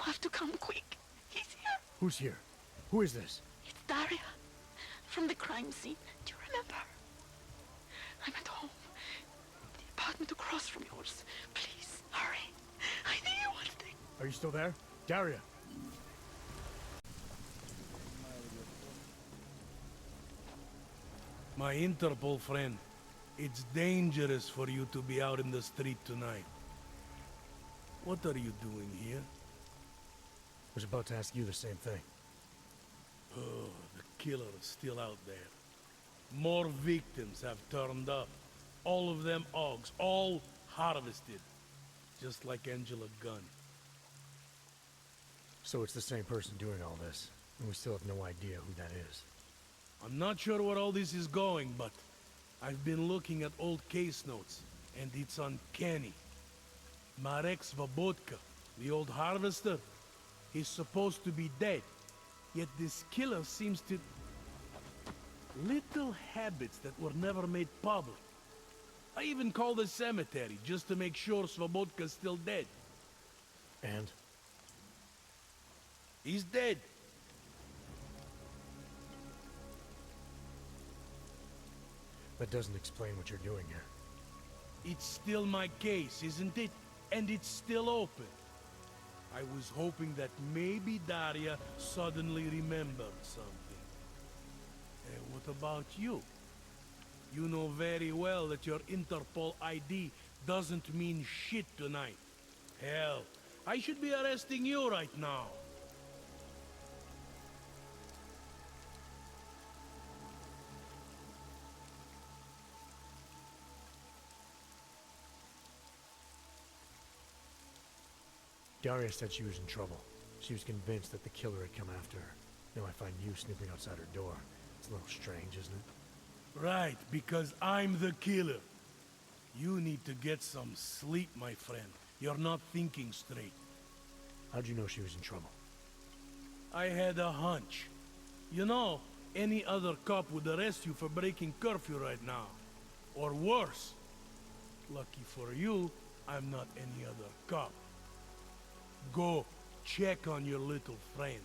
have to come quick. He's here. Who's here? Who is this? It's Daria. From the crime scene. Do you remember? I'm at home. The apartment across from yours. Please, hurry. I need you one thing. Are you still there? Daria! My Interpol friend, it's dangerous for you to be out in the street tonight. What are you doing here? I was about to ask you the same thing. Oh, the killer is still out there. More victims have turned up. All of them Augs, all harvested. Just like Angela Gunn. So it's the same person doing all this, and we still have no idea who that is. I'm not sure where all this is going, but I've been looking at old case notes, and it's uncanny. Marek Svobotka, the old harvester, he's supposed to be dead. Yet this killer seems to... little habits that were never made public. I even called the cemetery just to make sure Svobodka's still dead. And? He's dead. That doesn't explain what you're doing here. It's still my case, isn't it? And it's still open. I was hoping that maybe Daria suddenly remembered something. What about you? You know very well that your Interpol ID doesn't mean shit tonight. Hell, I should be arresting you right now. Daria said she was in trouble. She was convinced that the killer had come after her. Now I find you snooping outside her door. It's a little strange, isn't it? Right, because I'm the killer. You need to get some sleep, my friend. You're not thinking straight. How'd you know she was in trouble? I had a hunch. You know, any other cop would arrest you for breaking curfew right now. Or worse. Lucky for you, I'm not any other cop. Go, check on your little friend.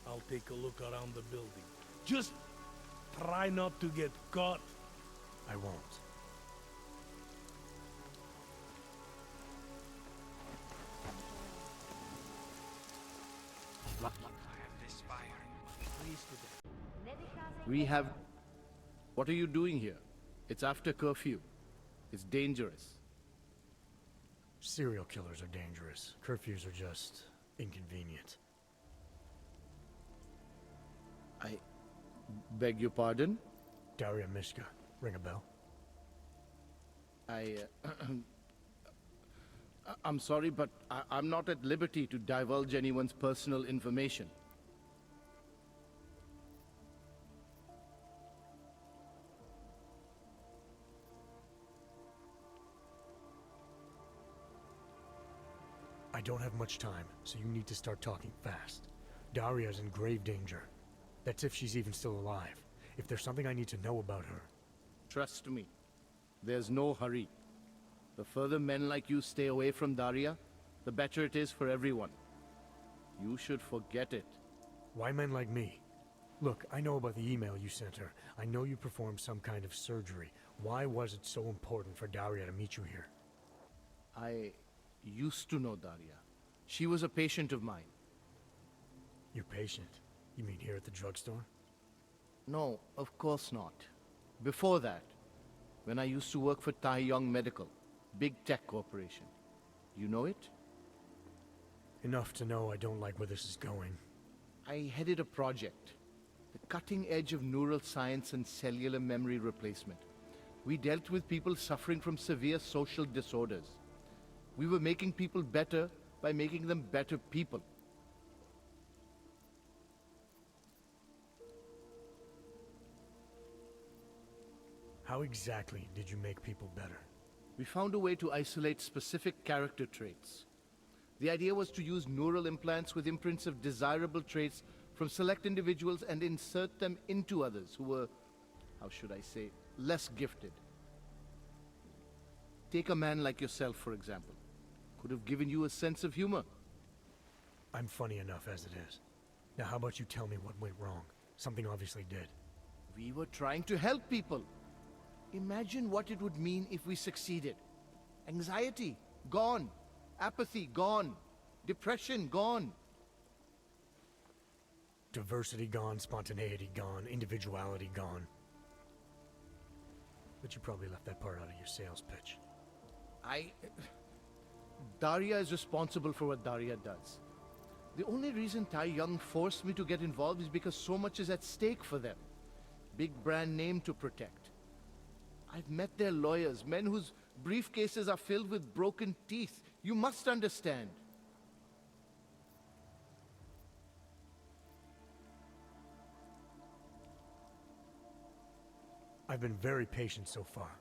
I'll take a look around the building. Just try not to get caught. I won't. We have... What are you doing here? It's after curfew. It's dangerous. Serial killers are dangerous. Curfews are just inconvenient. I beg your pardon? Daria Mishka. Ring a bell? I'm sorry, but I'm not at liberty to divulge anyone's personal information. I don't have much time, so you need to start talking fast. Daria's in grave danger. That's if she's even still alive. If there's something I need to know about her... Trust me, there's no hurry. The further men like you stay away from Daria, the better it is for everyone. You should forget it. Why men like me? Look, I know about the email you sent her. I know you performed some kind of surgery. Why was it so important for Daria to meet you here? I used to know Daria. She was a patient of mine. Your patient? You mean here at the drugstore? No, of course not. Before that, when I used to work for Tai Yong Medical, big tech corporation. You know it? Enough to know I don't like where this is going. I headed a project. The cutting edge of neural science and cellular memory replacement. We dealt with people suffering from severe social disorders. We were making people better by making them better people. How exactly did you make people better? We found a way to isolate specific character traits. The idea was to use neural implants with imprints of desirable traits from select individuals and insert them into others who were, how should I say, less gifted. Take a man like yourself, for example. Could have given you a sense of humor. I'm funny enough as it is. Now how about you tell me what went wrong? Something obviously did. We were trying to help people. Imagine what it would mean if we succeeded. Anxiety, gone. Apathy, gone. Depression, gone. Diversity gone, spontaneity gone, individuality gone. But you probably left that part out of your sales pitch. Daria is responsible for what Daria does. The only reason Tai Young forced me to get involved is because so much is at stake for them. Big brand name to protect. I've met their lawyers, men whose briefcases are filled with broken teeth. You must understand. I've been very patient so far.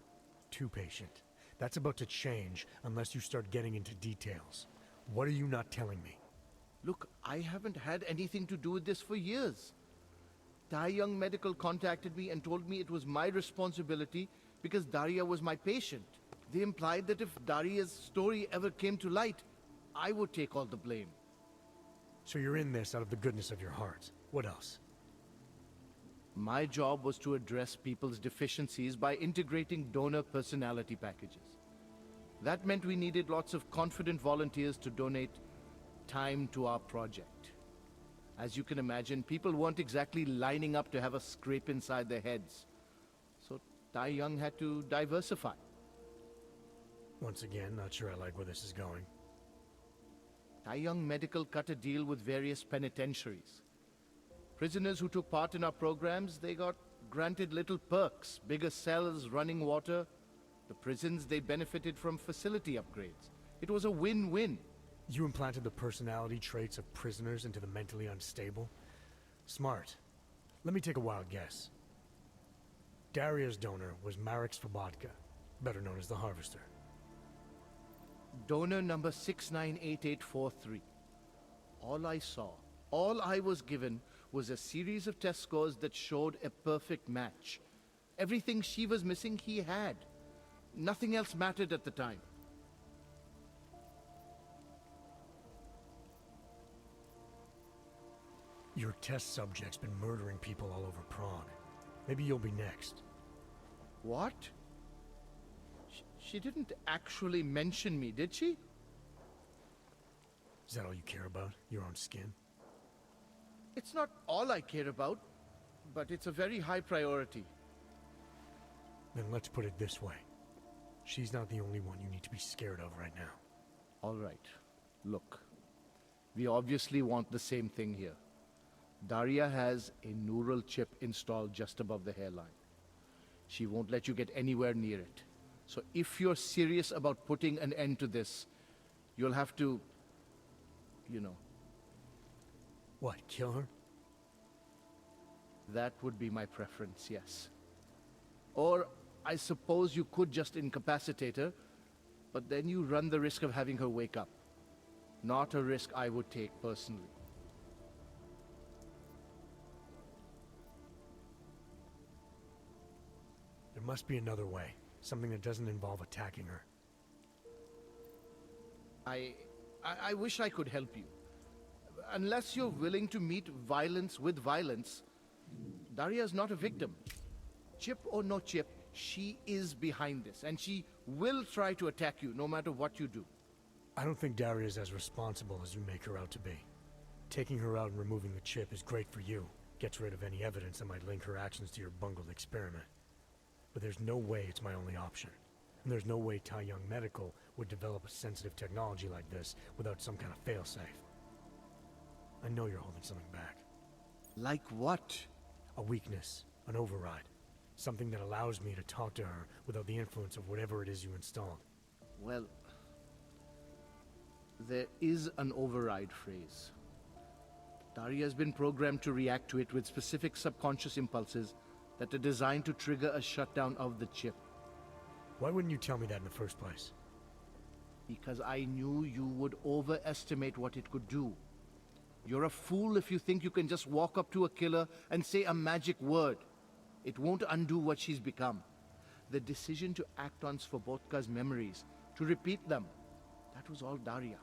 Too patient. That's about to change unless you start getting into details. What are you not telling me? Look, I haven't had anything to do with this for years. Tai Young Medical contacted me and told me it was my responsibility because Daria was my patient. They implied that if Daria's story ever came to light, I would take all the blame. So you're in this out of the goodness of your heart. What else? My job was to address people's deficiencies by integrating donor personality packages. That meant we needed lots of confident volunteers to donate time to our project. As you can imagine, people weren't exactly lining up to have a scrape inside their heads. So Tai Young had to diversify. Once again, not sure I like where this is going. Tai Young Medical cut a deal with various penitentiaries. Prisoners who took part in our programs, they got granted little perks, bigger cells, running water. The prisons, they benefited from facility upgrades. It was a win-win. You implanted the personality traits of prisoners into the mentally unstable? Smart. Let me take a wild guess. Daria's donor was Marek Svobotka, better known as the Harvester. Donor number 698843. All I saw, all I was given was a series of test scores that showed a perfect match. Everything she was missing, he had. Nothing else mattered at the time. Your test subject's been murdering people all over Prague. Maybe you'll be next. What? She didn't actually mention me, did she? Is that all you care about? Your own skin? It's not all I care about, but it's a very high priority. Then let's put it this way. She's not the only one you need to be scared of right now. All right. Look, we obviously want the same thing here. Daria has a neural chip installed just above the hairline. She won't let you get anywhere near it. So if you're serious about putting an end to this, you'll have to, you know. What, kill her? That would be my preference, yes. Or I suppose you could just incapacitate her, but then you run the risk of having her wake up. Not a risk I would take personally. There must be another way. Something that doesn't involve attacking her. I wish I could help you. Unless you're willing to meet violence with violence, Daria's not a victim. Chip or no chip, she is behind this, and she will try to attack you no matter what you do. I don't think Daria's as responsible as you make her out to be. Taking her out and removing the chip is great for you. Gets rid of any evidence that might link her actions to your bungled experiment. But there's no way it's my only option. And there's no way Tai Young Medical would develop a sensitive technology like this without some kind of failsafe. I know you're holding something back. Like what? A weakness, an override. Something that allows me to talk to her without the influence of whatever it is you installed. Well, there is an override phrase. Daria's been programmed to react to it with specific subconscious impulses that are designed to trigger a shutdown of the chip. Why wouldn't you tell me that in the first place? Because I knew you would overestimate what it could do. You're a fool if you think you can just walk up to a killer and say a magic word. It won't undo what she's become. The decision to act on Svobodka's memories, to repeat them, that was all Daria.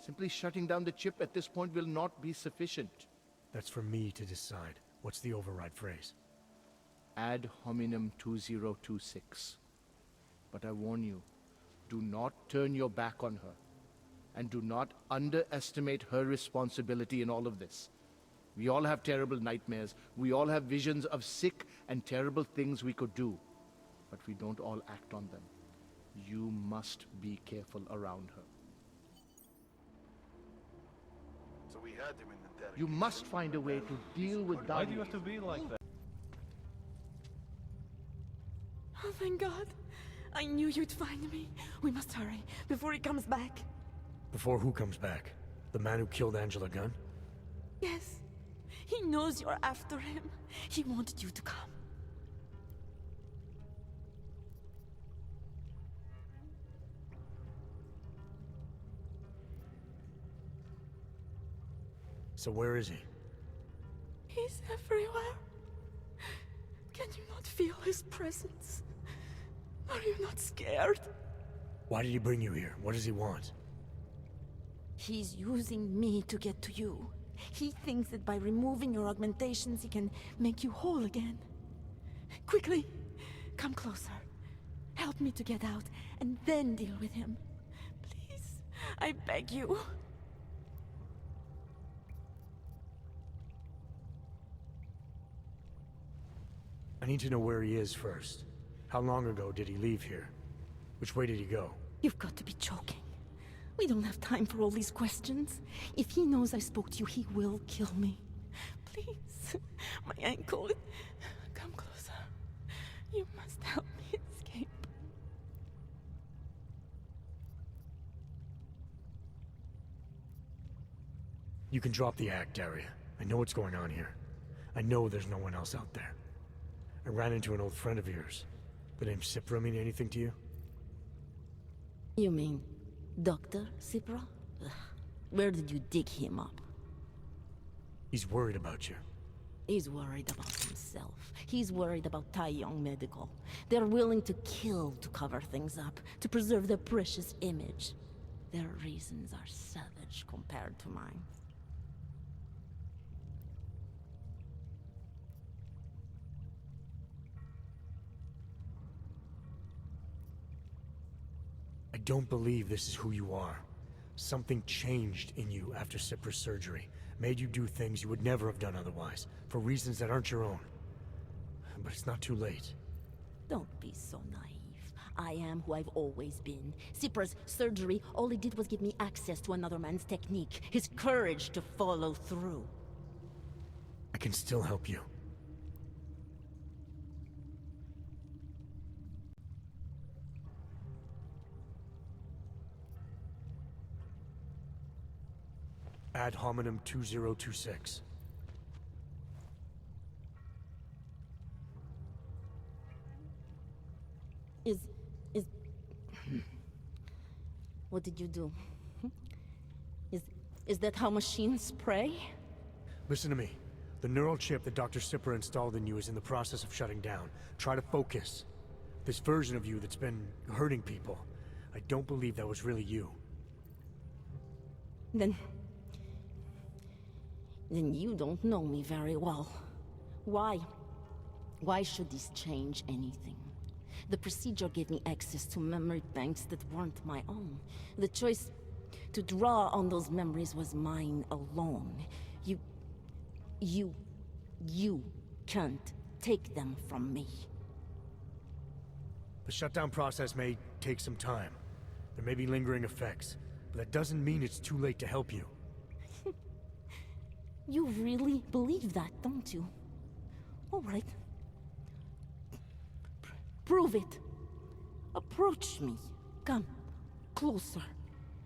Simply shutting down the chip at this point will not be sufficient. That's for me to decide. What's the override phrase? Ad hominem 2026. But I warn you, do not turn your back on her. And do not underestimate her responsibility in all of this. We all have terrible nightmares. We all have visions of sick and terrible things we could do. But we don't all act on them. You must be careful around her. So we had him in the interrogation. You must find a way to deal with Why Daria. do you have to be like that? Oh, thank God. I knew you'd find me. We must hurry before he comes back. Before who comes back? The man who killed Angela Gunn? Yes. He knows you're after him. He wanted you to come. So where is he? He's everywhere. Can you not feel his presence? Are you not scared? Why did he bring you here? What does he want? He's using me to get to you. He thinks that by removing your augmentations, he can make you whole again. Quickly, come closer. Help me to get out, and then deal with him. Please, I beg you. I need to know where he is first. How long ago did he leave here? Which way did he go? You've got to be joking. We don't have time for all these questions. If he knows I spoke to you, he will kill me. Please, my ankle. Come closer. You must help me escape. You can drop the act, Daria. I know what's going on here. I know there's no one else out there. I ran into an old friend of yours. The name Cipra mean anything to you? You mean Dr. Cipra? Ugh. Where did you dig him up? He's worried about you. He's worried about himself. He's worried about Tai Yong Medical. They're willing to kill to cover things up, to preserve their precious image. Their reasons are savage compared to mine. I don't believe this is who you are. Something changed in you after Cipra's surgery. Made you do things you would never have done otherwise, for reasons that aren't your own. But it's not too late. Don't be so naive. I am who I've always been. Cipra's surgery, all it did was give me access to another man's technique, his courage to follow through. I can still help you. Ad hominem 2026. What did you do? Is that how machines pray? Listen to me. The neural chip that Dr. Cipra installed in you is in the process of shutting down. Try to focus. This version of you that's been hurting people, I don't believe that was really you. Then you don't know me very well. Why? Why should this change anything? The procedure gave me access to memory banks that weren't my own. The choice to draw on those memories was mine alone. You can't take them from me. The shutdown process may take some time. There may be lingering effects, but that doesn't mean it's too late to help you. You really believe that, don't you? All right. Prove it. Approach me. Come. Closer.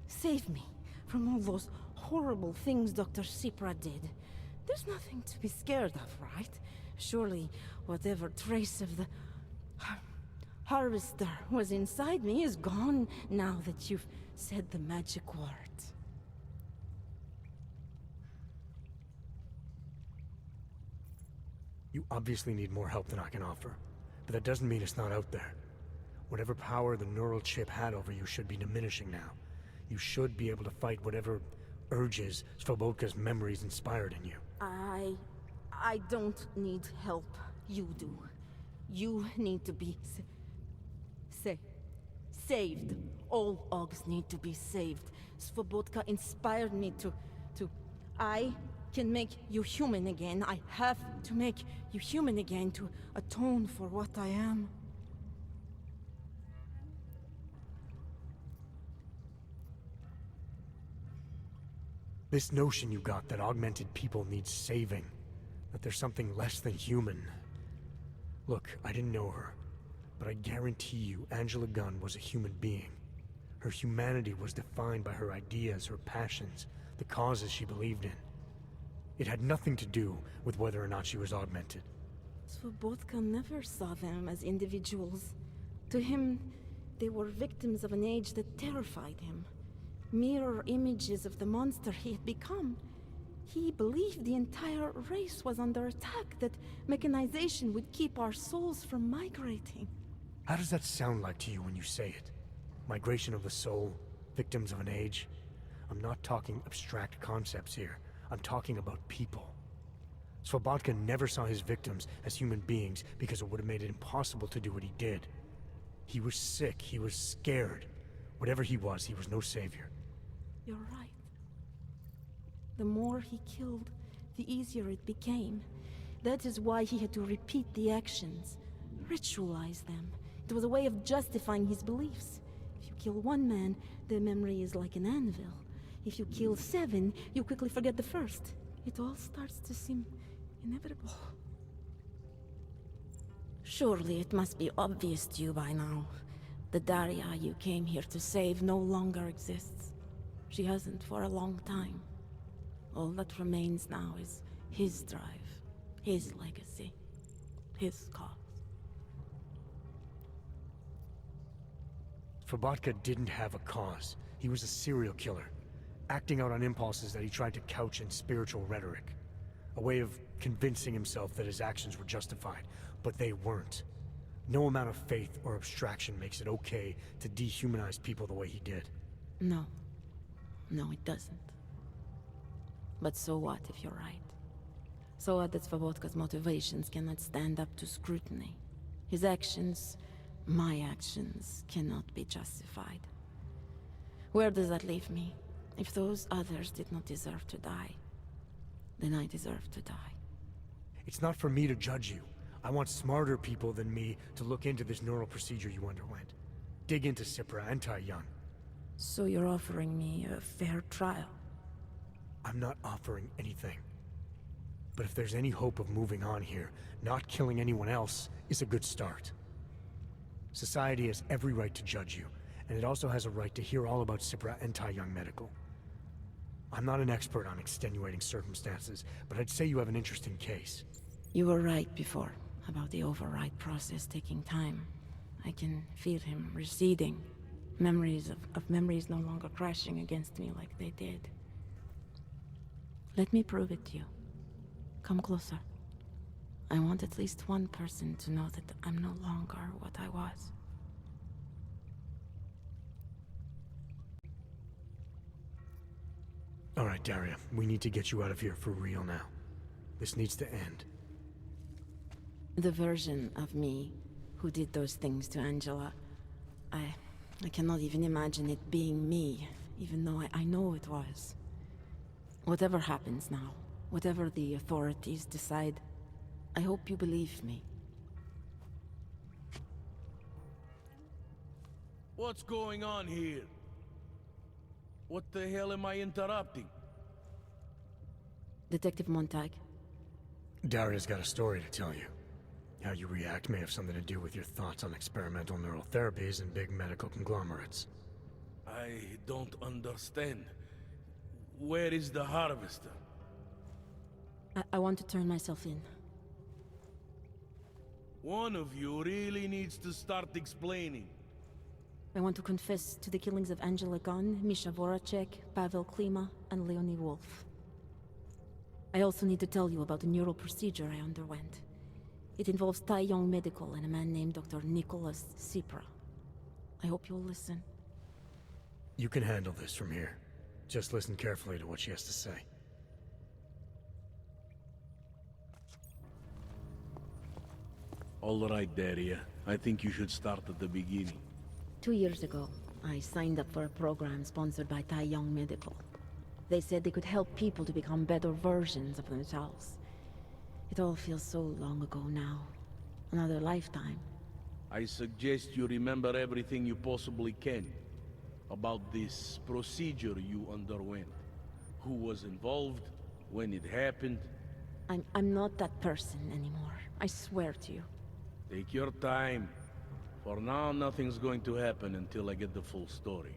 Save me from all those horrible things Dr. Cipra did. There's nothing to be scared of, right? Surely whatever trace of the harvester was inside me is gone now that you've said the magic words. You obviously need more help than I can offer, but that doesn't mean it's not out there. Whatever power the neural chip had over you should be diminishing now. You should be able to fight whatever urges Svobodka's memories inspired in you. I don't need help. You do. You need to be saved. All Ogs need to be saved. Svobodka inspired me to... I can make you human again. I have to make you human again to atone for what I am. This notion you got that augmented people need saving, that there's something less than human. Look, I didn't know her, but I guarantee you Angela Gunn was a human being. Her humanity was defined by her ideas, her passions, the causes she believed in. It had nothing to do with whether or not she was augmented. Svobodka never saw them as individuals. To him, they were victims of an age that terrified him. Mirror images of the monster he had become. He believed the entire race was under attack, that mechanization would keep our souls from migrating. How does that sound like to you when you say it? Migration of the soul, victims of an age? I'm not talking abstract concepts here. I'm talking about people. Svobodka never saw his victims as human beings because it would have made it impossible to do what he did. He was sick, he was scared. Whatever he was no savior. You're right. The more he killed, the easier it became. That is why he had to repeat the actions, ritualize them. It was a way of justifying his beliefs. If you kill one man, their memory is like an anvil. If you kill 7, you quickly forget the first. It all starts to seem inevitable. Surely it must be obvious to you by now. The Daria you came here to save no longer exists. She hasn't for a long time. All that remains now is his drive, his legacy, his cause. Svobodka didn't have a cause. He was a serial killer, acting out on impulses that he tried to couch in spiritual rhetoric. A way of convincing himself that his actions were justified, but they weren't. No amount of faith or abstraction makes it okay to dehumanize people the way he did. No. No, it doesn't. But so what if you're right? So what that Svobodka's motivations cannot stand up to scrutiny. His actions, my actions, cannot be justified. Where does that leave me? If those others did not deserve to die, then I deserve to die. It's not for me to judge you. I want smarter people than me to look into this neural procedure you underwent. Dig into Cipra and Tai Young. So you're offering me a fair trial? I'm not offering anything. But if there's any hope of moving on here, not killing anyone else is a good start. Society has every right to judge you, and it also has a right to hear all about Cipra and Tai Young Medical. I'm not an expert on extenuating circumstances, but I'd say you have an interesting case. You were right before, about the override process taking time. I can feel him receding. Memories of memories no longer crashing against me like they did. Let me prove it to you. Come closer. I want at least one person to know that I'm no longer what I was. All right, Daria, we need to get you out of here for real now. This needs to end. The version of me who did those things to Angela, I cannot even imagine it being me, even though I know it was. Whatever happens now, whatever the authorities decide, I hope you believe me. What's going on here? What the hell am I interrupting? Detective Montag. Daria's got a story to tell you. How you react may have something to do with your thoughts on experimental neural therapies and big medical conglomerates. I don't understand. Where is the harvester? I want to turn myself in. One of you really needs to start explaining. I want to confess to the killings of Angela Gunn, Misha Voracek, Pavel Klima, and Leonie Wolf. I also need to tell you about the neural procedure I underwent. It involves Tai Young Medical and a man named Dr. Nicholas Cipra. I hope you'll listen. You can handle this from here. Just listen carefully to what she has to say. All right, Daria. I think you should start at the beginning. 2 years ago, I signed up for a program sponsored by Tai Young Medical. They said they could help people to become better versions of themselves. It all feels so long ago now. Another lifetime. I suggest you remember everything you possibly can about this procedure you underwent. Who was involved, when it happened. I'm not that person anymore. I swear to you. Take your time. For now, nothing's going to happen until I get the full story.